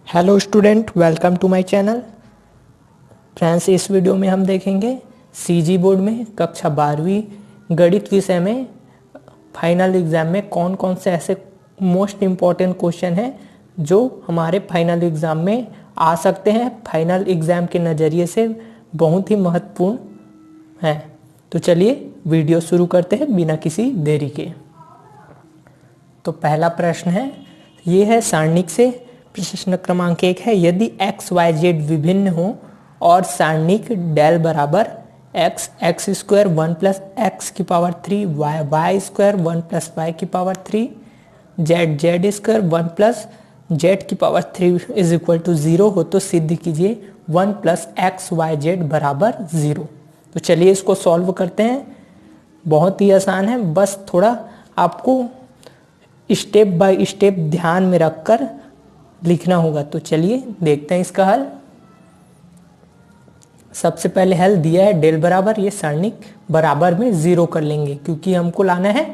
Hello student, welcome to my channel. Friends, इस video में हम देखेंगे सीजी बोर्ड में कक्षा 12वीं गणित विषय में फाइनल एग्ज़ाम में कौन कौन से ऐसे मोस्ट इम्पॉर्टेंट क्वेश्चन हैं जो हमारे फाइनल एग्ज़ाम में आ सकते हैं, फाइनल एग्ज़ाम के नज़रिए से बहुत ही महत्वपूर्ण हैं। तो चलिए वीडियो शुरू करते हैं बिना किसी देरी के। तो पहला प्रश्न है, ये है सारणिक से। प्रश्न क्रमांक 1 है, यदि एक्स वाई जेड विभिन्न हो और सारणिक डेल बराबर x x square 1 plus x की power 3 y y square 1 plus y की power 3 z z square 1 plus z की पावर 3 इज इक्वल टू 0 हो तो सिद्ध कीजिए 1 प्लस एक्स वाई जेड बराबर 0। तो चलिए इसको सॉल्व करते हैं। बहुत ही आसान है, बस थोड़ा आपको स्टेप बाय स्टेप ध्यान में रखकर लिखना होगा। तो चलिए देखते हैं इसका हल। सबसे पहले हल दिया है डेल बराबर, ये सारणिक बराबर में 0 कर लेंगे क्योंकि हमको लाना है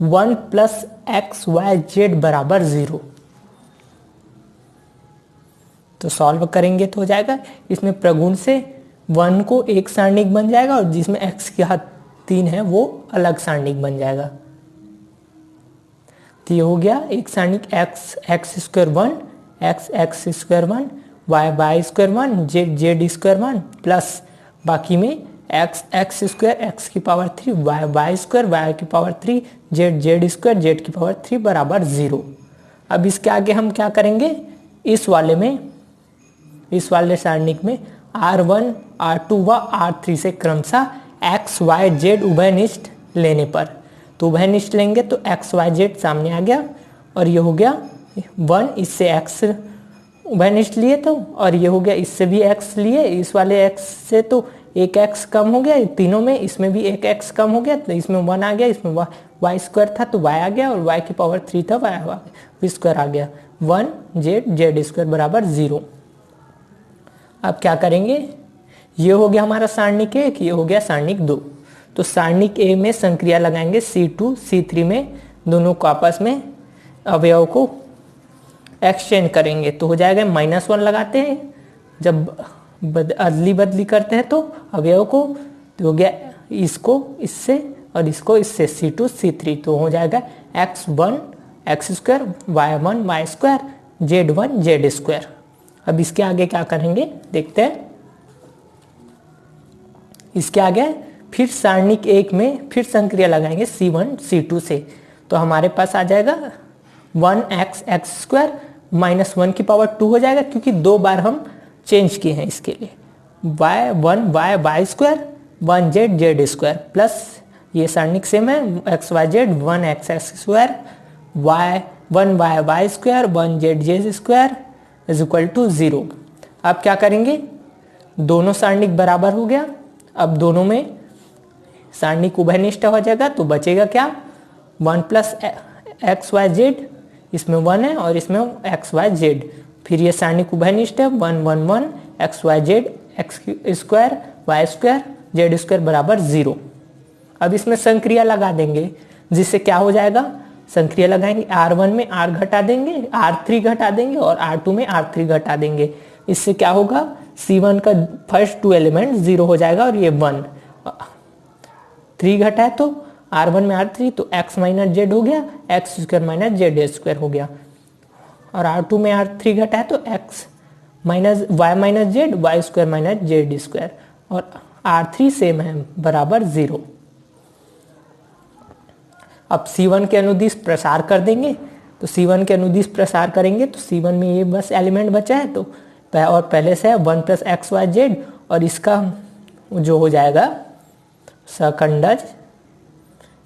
1 प्लस एक्स वाई जेड बराबर 0। तो सॉल्व करेंगे तो हो जाएगा, इसमें प्रगुण से 1 को एक सारणिक बन जाएगा और जिसमें एक्स के हाथ 3 है वो अलग सारणिक बन जाएगा। तो ये हो गया एक सारणिक x x square 1 x x square 1 y y square 1 z z square 1 plus बाकी में एक्स एक्स स्क्वायर एक्स की power 3 y y square y की power 3 z z square z की पावर 3 बराबर 0। अब इसके आगे हम क्या करेंगे, इस वाले सारणिक में R1 R2 व R3 से क्रमशः एक्स वाई जेड उभयनिष्ठ लेने पर, तो उभयनिष्ठ लेंगे तो एक्स वाई जेड सामने आ गया और ये हो गया 1, इससे x उभयनिष्ठ लिए तो, और ये हो गया इससे भी x लिए, इस वाले x से तो एक x कम हो गया तीनों में, इसमें भी एक x कम हो गया तो इसमें 1 आ गया, इसमें y स्क्वायर था तो y आ गया और y की पावर 3 था y स्क्वायर आ गया 1 जेड जेड स्क्वायर बराबर 0। अब क्या करेंगे, ये हो गया हमारा सारणिक 1, ये हो गया सारणिक 2। तो सारणिक ए में संक्रिया लगाएंगे C2 C3 में, दोनों को आपस में अवयव को एक्सचेंज करेंगे तो हो जाएगा -1 लगाते हैं, जब अदली बदली करते हैं तो अवयव को, तो हो गया इसको इससे और इसको इससे C2 C3, तो हो जाएगा x1 x square y1 y square z1 z square. अब इसके आगे क्या करेंगे देखते हैं। इसके आगे फिर सारणिक 1 में फिर संक्रिया लगाएंगे C1 C2 से, तो हमारे पास आ जाएगा 1x एक्स स्क्वायर -1 की पावर 2 हो जाएगा क्योंकि 2 बार हम चेंज किए हैं इसके लिए, y1 y y square 1 z z square plus ये सारणिक सेम है x y z 1 x x square y1 y y square 1 z z square is equal to 0। अब क्या करेंगे, दोनों सारणिक बराबर हो गया, अब दोनों में सारणिक उभयनिष्ठ हो जाएगा तो बचेगा क्या 1 प्लस एक्स वाई जेड, इसमें 1 है और इसमें एक्स वाई जेड, फिर ये सारणिक उभयनिष्ठ है 1 1 1 x y z x square y square z square बराबर 0। अब इसमें संक्रिया लगा देंगे जिससे क्या हो जाएगा, संक्रिया लगाएंगे R1 में R घटा देंगे, R3 घटा देंगे और R2 में R3 घटा देंगे, इससे क्या होगा C1 का फर्स्ट 2 एलिमेंट 0 हो जाएगा और ये 1 3 घटा है तो R1 में R3 तो x माइनस जेड हो गया, x square minus z square हो गया, और R2 में R3 घटा है तो x minus y minus z y square minus z square, और R3 सेम है बराबर 0। अब C1 के अनुदिश प्रसार कर देंगे, तो C1 के अनुदिश प्रसार करेंगे तो C1 में ये बस एलिमेंट बचा है तो और पहले से है 1 प्लस एक्स वाई जेड, और इसका जो हो जाएगा सकंडज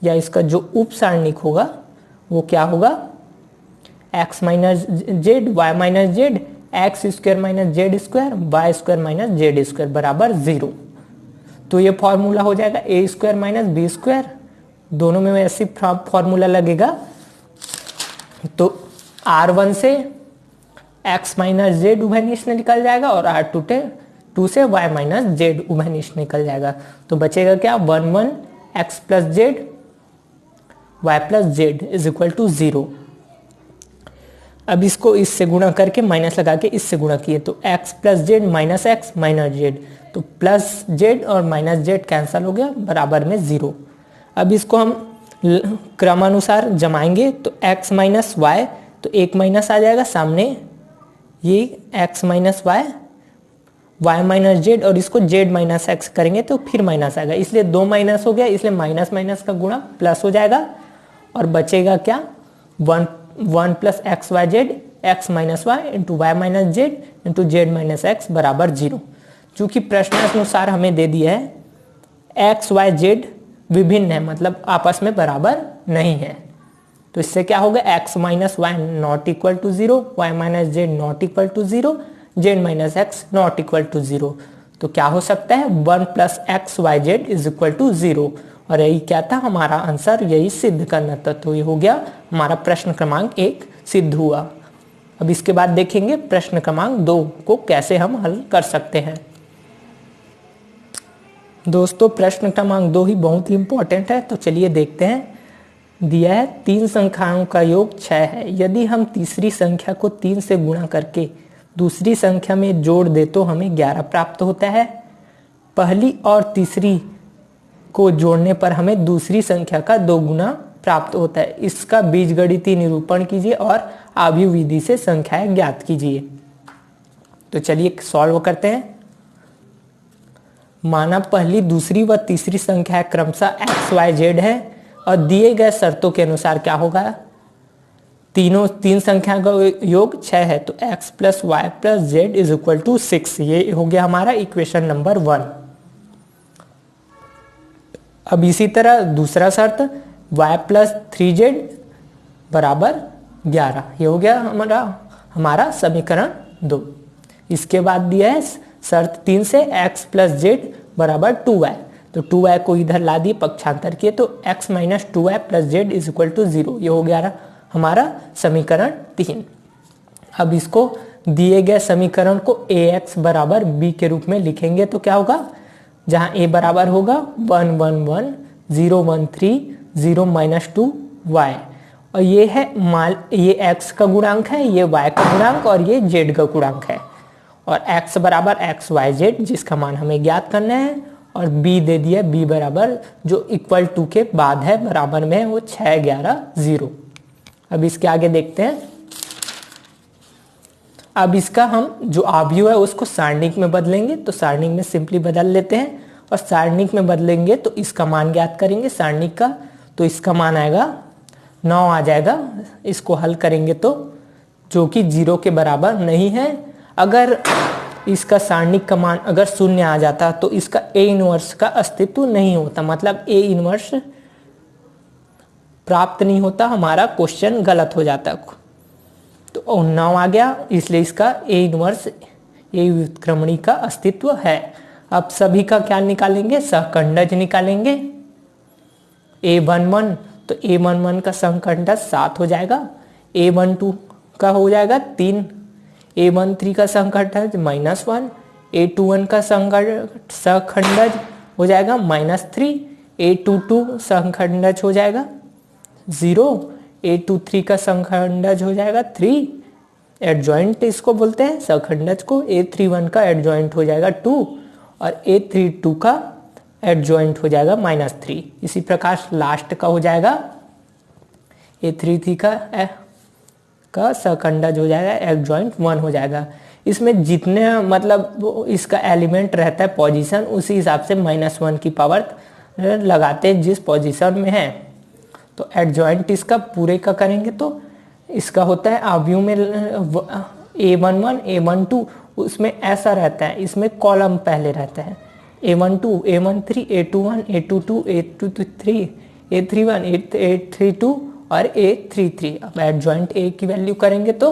या इसका जो उप सारणिक होगा वो क्या होगा x minus z y minus z x square minus z square y square minus z square बराबर 0। तो ये फॉर्मूला हो जाएगा a square minus b square, दोनों में ऐसी फॉर्मूला लगेगा तो R1 से x माइनस जेड उभयनिष्ठ निकल जाएगा और R2 से y माइनस जेड उभयनिष्ठ निकल जाएगा, तो बचेगा क्या 1 1 x plus z y plus z is equal to 0। अब इसको इससे गुणा करके माइनस लगा के इससे गुणा किए तो x plus Z minus x minus Z, तो प्लस जेड और माइनस जेड कैंसिल हो गया बराबर में 0। अब इसको हम क्रमानुसार जमाएंगे तो x माइनस वाई, तो एक माइनस आ जाएगा सामने, ये x minus y, y minus z, और इसको z माइनस एक्स करेंगे तो फिर माइनस आएगा, इसलिए 2 माइनस हो गया, इसलिए माइनस माइनस का गुणा प्लस हो जाएगा और बचेगा क्या 1 plus x y z, x minus y into y minus z into z minus x बराबर 0। चूंकि प्रश्नानुसार हमें दे दिया है एक्स वाई जेड विभिन्न है, मतलब आपस में बराबर नहीं है, तो इससे क्या होगा x minus y not equal to 0, y minus z not equal to 0, z minus x not equal to 0। तो क्या हो सकता है 1 plus x y z is equal to 0, और यही क्या था हमारा आंसर, यही सिद्ध करना था। तो ये हो गया हमारा प्रश्न क्रमांक 1 सिद्ध हुआ। अब इसके बाद देखेंगे प्रश्न क्रमांक 2 को कैसे हम हल कर सकते हैं। दोस्तों प्रश्न क्रमांक 2 ही बहुत ही इंपॉर्टेंट है, तो चलिए देखते हैं। दिया है 3 संख्याओं का योग 6 है, यदि हम तीसरी संख्या को 3 से गुणा करके दूसरी संख्या में जोड़ दे तो हमें 11 प्राप्त होता है। पहली और तीसरी को जोड़ने पर हमें दूसरी संख्या का 2 गुना प्राप्त होता है। इसका बीजगणितीय निरूपण कीजिए और आव्यूह विधि से संख्याएं ज्ञात कीजिए। तो चलिए सॉल्व करते हैं। माना पहली, दूसरी व तीसरी संख्या क्रमशः एक्स वाई जेड है और दिए गए शर्तों के अनुसार क्या होगा, तीन संख्या का योग 6 है, तो x plus y plus z is equal to 6। ये हो गया हमारा इक्वेशन नंबर 1। अब इसी तरह दूसरा शर्त y प्लस 3z बराबर 11, ये हो गया हमारा समीकरण 2। इसके बाद दिया है शर्त 3 से x प्लस जेड बराबर 2y, तो 2y को इधर ला दिए, पक्षांतर किए, तो x minus 2y plus z is equal to 0, ये हो गया हमारा समीकरण 3। अब इसको दिए गए समीकरण को ax बराबर b के रूप में लिखेंगे तो क्या होगा, जहां a बराबर होगा 1 1 1 0 1 3 0 माइनस 2y, और ये है ये x का गुणांक है, ये y का गुणांक और ये z का गुणांक है, और x बराबर एक्स वाई जेड जिसका मान हमें ज्ञात करना है, और b दे दिया b बराबर जो इक्वल टू के बाद है बराबर में वो 6 11 0। अब इसके आगे देखते हैं। अब इसका हम जो आव्यूह है उसको सारणिक में बदलेंगे, तो सारणिक में सिंपली बदल लेते हैं, और सारणिक में बदलेंगे तो इसका मान ज्ञात करेंगे सारणिक का, तो इसका मान आएगा 9 आ जाएगा। इसको हल करेंगे तो जो कि 0 के बराबर नहीं है। अगर इसका सारणिक का मान अगर 0 आ जाता तो इसका ए इनवर्स का अस्तित्व नहीं होता, मतलब ए इनवर्स प्राप्त नहीं होता, हमारा क्वेश्चन गलत हो जाता। तो 9 आ गया, इसलिए इसका ए इनवर्स ए व्युत्क्रमणी का अस्तित्व है। अब सभी का क्या निकालेंगे, सहखंडज निकालेंगे। A11 तो A11 का सहखंडज 7 हो जाएगा, A12 का हो जाएगा 3, A13 का सहखंडज -1, A21 का सहखंडज हो जाएगा -3, A22 सहखंडज हो जाएगा 0, A23 का सहखंडज हो जाएगा 3, एडजॉइंट इसको बोलते हैं सहखंडज को, A31 का एडजॉइंट हो जाएगा 2 और A32 का एडजॉइंट हो जाएगा -3। इसी प्रकार लास्ट का हो जाएगा A33 का सहखंडज हो जाएगा एडजॉइंट 1 हो जाएगा। इसमें जितने मतलब इसका एलिमेंट रहता है पोजीशन, उसी हिसाब से -1 की पावर लगाते हैं जिस पोजीशन में है। तो एडजॉइंट इसका पूरे का करेंगे तो इसका होता है आव्यूह में A11 A12, उसमें ऐसा रहता है, इसमें कॉलम पहले रहता है A12 A13 A21 A22 A23 A31 A32 और A33। अब एडजॉइंट A की वैल्यू करेंगे तो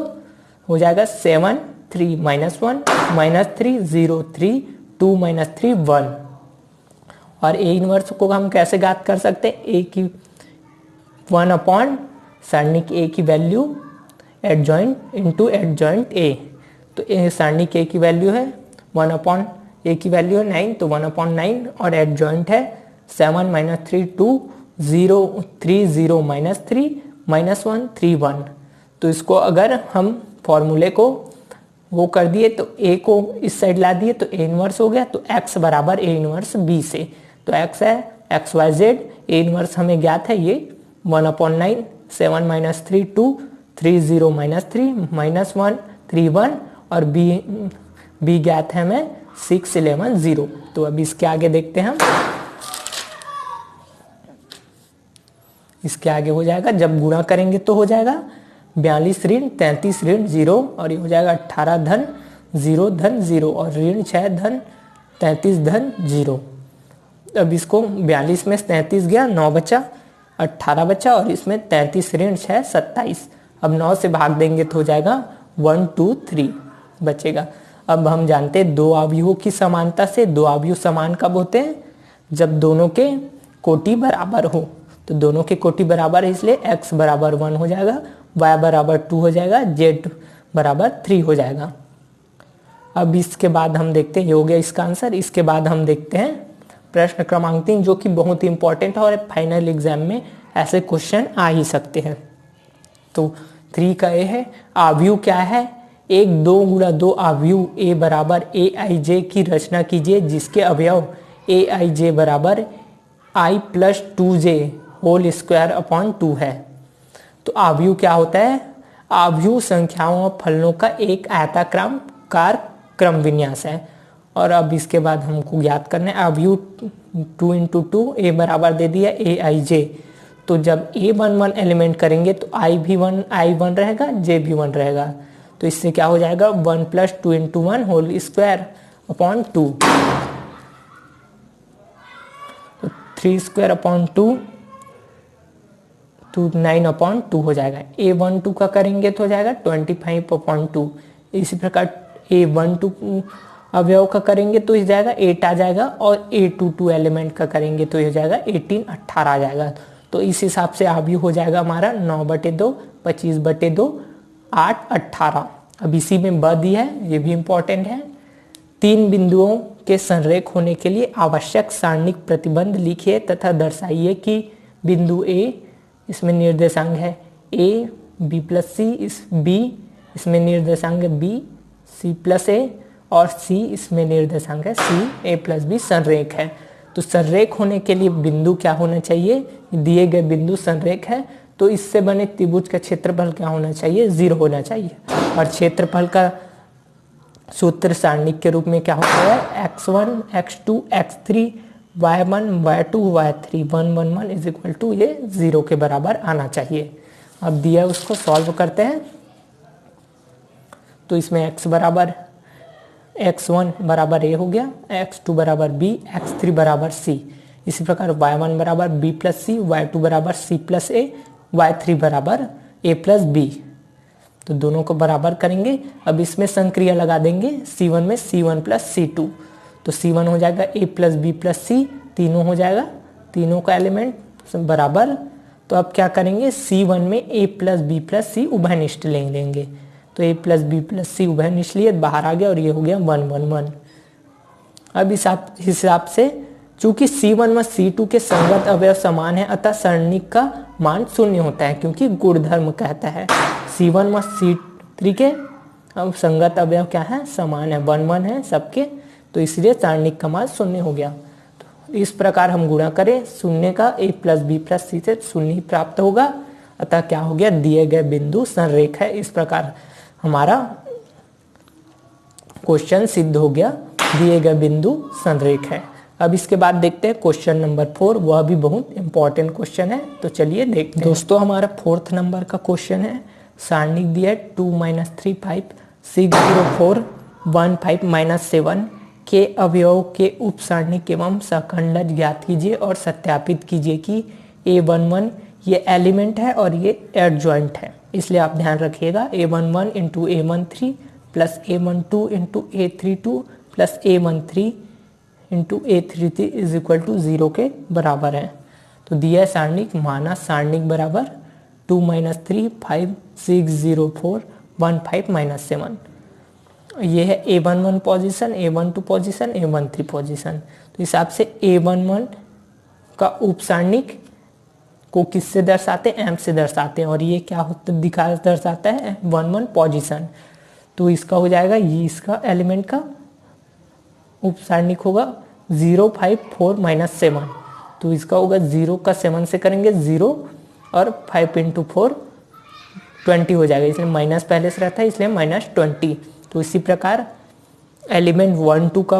हो जाएगा 7 3 -1 -3 0 3 2 -3 1। और A इनवर्स को हम कैसे ज्ञात कर सकते हैं, A की 1 अपॉन सारणिक A की value adjoint into adjoint A। तो सारणिक A की वैल्यू है 1 अपॉन A की वैल्यू है 9, तो 1 अपॉन 9 और एडजॉइंट है 7 -3 2 0 3 0 -3 -1 3 1। तो इसको अगर हम फॉर्मूले को वो कर दिए तो a को इस साइड ला दिए तो a इनवर्स हो गया, तो x बराबर a इनवर्स b से, तो x है x y z, a inverse हमें ज्ञात है ये 1/9, 7 माइनस 3 2, 3 0 माइनस 3 माइनस 1 3 1, और बी ज्ञात है हमें 6 11 0। तो अब इसके आगे देखते हैं हम, इसके आगे हो जाएगा जब गुणा करेंगे तो हो जाएगा 42 ऋण 33 ऋण 0, और ये हो जाएगा 18 धन 0 धन 0, और ऋण 6 धन 33 धन 0। अब इसको 42 में 33 गया, 9 बचा, 18 बचा, और इसमें 33 ऋण 6 27। अब 9 से भाग देंगे तो हो जाएगा 1 2 3 बचेगा। अब हम जानते हैं दो अवयवों की समानता से, दो अवयव समान कब होते हैं? जब दोनों के कोटि बराबर हो। तो दोनों के कोटि बराबर है, इसलिए x बराबर 1 हो जाएगा, y बराबर 2 हो जाएगा, z बराबर 3 हो जाएगा। अब इसके बाद हम देखते हैं, ये हो गया इसका आंसर। इसके बाद हम देखते हैं प्रश्न क्रमांक 3, जो कि बहुत ही इंपॉर्टेंट है और फाइनल एग्जाम में ऐसे क्वेश्चन आ ही सकते हैं। तो 3 का ए है, अवयव क्या है? 1 2 गुणा 2 अवयव a बराबर ए आई जे की रचना कीजिए, जिसके अवयव ए आई जे बराबर i plus 2j whole square upon 2 है। तो अवयव क्या होता है? अवयव संख्याओं और फलनों का एक आयताकार क्रम विन्यास है। और अब इसके बाद हमको ज्ञात करना है अवयव 2 × 2 a बराबर दे दिया ए आई जे। तो जब a 1 1 एलिमेंट करेंगे तो i भी 1 रहेगा, j भी 1 रहेगा। तो इससे क्या हो जाएगा 1 प्लस 2 × 1 होल स्क्वायर अपॉन 2, तो 3 स्क्वायर अपॉन 2 तो 9/2 हो जाएगा। a12 का करेंगे तो हो जाएगा 25/2। इसी प्रकार a12 अवयव का करेंगे तो हो जाएगा 8 आ जाएगा, और a22 एलिमेंट का करेंगे तो हो जाएगा 18 आ जाएगा। तो इस हिसाब से अवयव हो जाएगा हमारा 9/2 25/2 8 18। अब इसी में ब दिया है, ये भी इंपॉर्टेंट है। 3 बिंदुओं के संरेख होने के लिए आवश्यक सारणिक प्रतिबंध लिखिए तथा दर्शाइए कि बिंदु A इसमें निर्देशांक है a b प्लस सी, इस b इसमें निर्देशांक है b c प्लस a, और c इसमें निर्देशांक है c a प्लस b संरेख है। तो संरेख होने के लिए बिंदु क्या होना चाहिए? दिए गए बिंदु संरेख है, तो इससे बने त्रिभुज का क्षेत्रफल क्या होना चाहिए? 0 होना चाहिए। और क्षेत्रफल का सूत्र सारणिक के रूप में क्या होता है? x1 x2 x3 y1 y2 y3 1 1 1 is equal to ये 0 के बराबर आना चाहिए। अब दिया उसको सॉल्व करते हैं। तो इसमें x बराबर x1 बराबर a हो गया, x2 बराबर b, x3 बराबर c। इसी प्रकार y1 बराबर b प्लस सी, y2 बराबर c प्लस a, y3 बराबर a प्लस b। तो दोनों को बराबर करेंगे। अब इसमें संक्रिया लगा देंगे, c1 में c1 प्लस c2, तो c1 हो जाएगा a plus b plus c, तीनों हो जाएगा, तीनों का एलिमेंट बराबर। तो अब क्या करेंगे? c1 में a plus b plus c उभयनिष्ठ ले लेंगे, तो a plus b plus c उभयनिष्ठ लिए, बाहर आ गया, और ये हो गया 1 1 1। अब इस हिसाब से चूंकि c1 व c2 के संगत अवयव समान है, अतः सारणिक का मान 0 होता है, क्योंकि गुणधर्म कहता है c1 व c3 के अब संगत अवयव क्या है? समान है, 1 1 है सबके, तो इसलिए सारणिक का मान 0 हो गया। तो इस प्रकार हम गुणा करें, 0 का a plus b plus c से 0 ही प्राप्त होगा, अतः क्या हो गया? दिए गए बिंदु संरेख है। इस प्रकार हमारा क्वेश्चन सिद्ध हो गया, दिए गए बिंदु संरेख है। अब इसके बाद देखते हैं क्वेश्चन नंबर 4, वह भी बहुत इंपॉर्टेंट क्वेश्चन है, तो चलिए देखते हैं। दोस्तों हमारा 4th नंबर का क्वेश्चन है, सारणिक दिया है 2 - 3 5 6 0 4 1 5 - 7 के अवयव के उप सारणिक एवं सहखंडज ज्ञात कीजिए और सत्यापित कीजिए कि a11 ये एलिमेंट है और ये एडजॉइंट है। इसलिए आप ध्यान रखिएगा, a11 × a13 plus a12 × a32 plus a13 × a33 is equal to 0 के बराबर है। तो दिया है सारणिक, माना सारणिक बराबर 2 - 3 5 6 0 4 1 5 - 7। ये है a11 position, a12 position, a13 position. तो हिसाब से a11 का उप सारणिक को किससे दर्शाते हैं, एम से दर्शाते हैं, और ये क्या होता दर्शाता है 1 1 पोजीशन। तो इसका हो जाएगा, ये इसका एलिमेंट का उपसारणिक होगा 0 5 4 -7। तो इसका होगा 0 का 7 से करेंगे 0 और 5 × 4 20 हो जाएगा, इसलिए माइनस पहले से रहता है इसलिए -20। तो इसी प्रकार एलिमेंट 1 2 का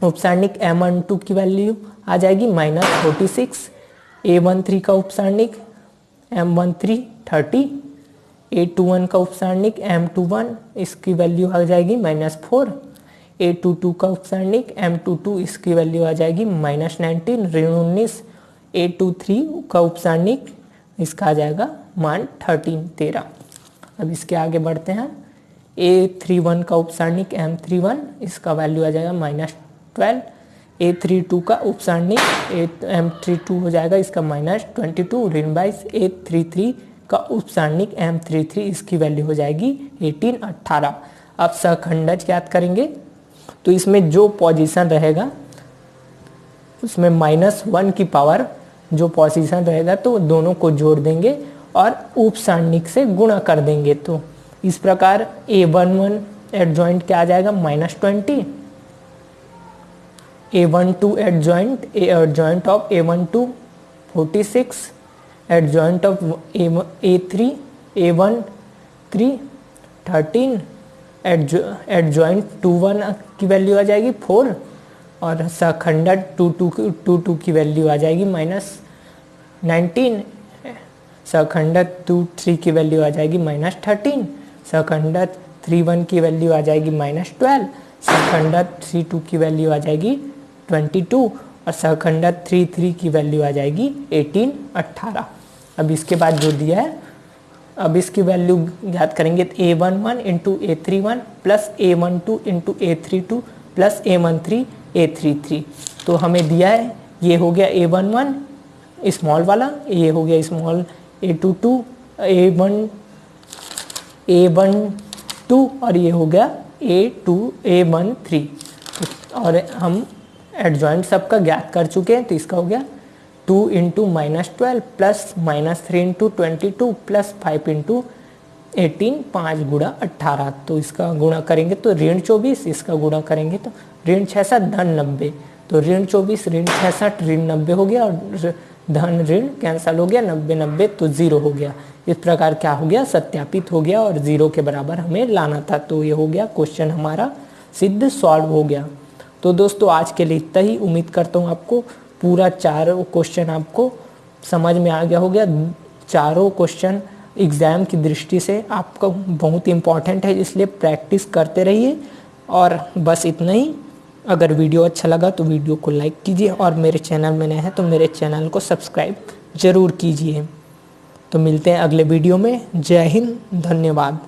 उपसारणिक M12 की वैल्यू आ जाएगी -46, A13 का उपसारणिक M13 30, A21 का उपसारणिक M21 इसकी वैल्यू आ जाएगी -4, A22 का उपसारणिक M22 इसकी वैल्यू आ जाएगी -19 ऋण 19, A23 का उपसारणिक इसका आ जाएगा मान 13। अब इसके आगे बढ़ते हैं। A31 का उपसारणिक M31 इसका वैल्यू आ जाएगा -12, A32 का उपसारणिक M32 हो जाएगा इसका -22 ऋण 22, A33 का उपसारणिक M33 इसकी वैल्यू हो जाएगी 18। अब सहखंडज ज्ञात करेंगे। तो इसमें जो पोजीशन रहेगा उसमें -1 की पावर जो पोजीशन रहेगा तो दोनों को जोड़ देंगे और उपसारणिक से गुणा कर देंगे। तो इस प्रकार A11 एडजॉइंट क्या आ जाएगा -20, A12 adjoint of A12 46, adjoint of A3 A13 13, adjoint 21 की वैल्यू आ जाएगी 4 और सहखंडज 22 की वैल्यू आ जाएगी -19, सहखंडज 23 की वैल्यू आ जाएगी -13, सहखंडज 31 की वैल्यू आ जाएगी -12, सहखंडज 32 की वैल्यू आ जाएगी 22 और सहखंडज 33 की वैल्यू आ जाएगी 18। अब इसके बाद जो दिया है अब इसकी वैल्यू ज्ञात करेंगे। तो A11 × A31 plus A12 × A32 plus A13 A33। तो हमें दिया है ये हो गया A11 स्मॉल वाला, ये हो गया स्मॉल A22 A12 और ये हो गया A13। और हम एडजॉइंट सबका ज्ञात कर चुके हैं। तो इसका हो गया 2 × -12 प्लस -3 × 22 प्लस 5 × 18 5 × 18। तो इसका गुणा करेंगे तो ऋण 24, इसका गुणा करेंगे तो ऋण 66 धन 90। तो ऋण 24 ऋण 66 ऋण 90 हो गया और धन ऋण कैंसल हो गया, 90 90 तो 0 हो गया। इस प्रकार क्या हो गया, सत्यापित हो गया और 0 के बराबर हमें लाना था। तो ये हो गया क्वेश्चन हमारा सिद्ध सॉल्व हो गया। तो दोस्तों आज के लिए इतना ही। उम्मीद करता हूँ आपको पूरा 4 क्वेश्चन आपको समझ में आ गया हो गया। चारों क्वेश्चन एग्ज़ाम की दृष्टि से आपका बहुत इंपॉर्टेंट है, इसलिए प्रैक्टिस करते रहिए। और बस इतना ही। अगर वीडियो अच्छा लगा तो वीडियो को लाइक कीजिए और मेरे चैनल में नए हैं तो मेरे चैनल को सब्सक्राइब ज़रूर कीजिए। तो मिलते हैं अगले वीडियो में। जय हिंद, धन्यवाद।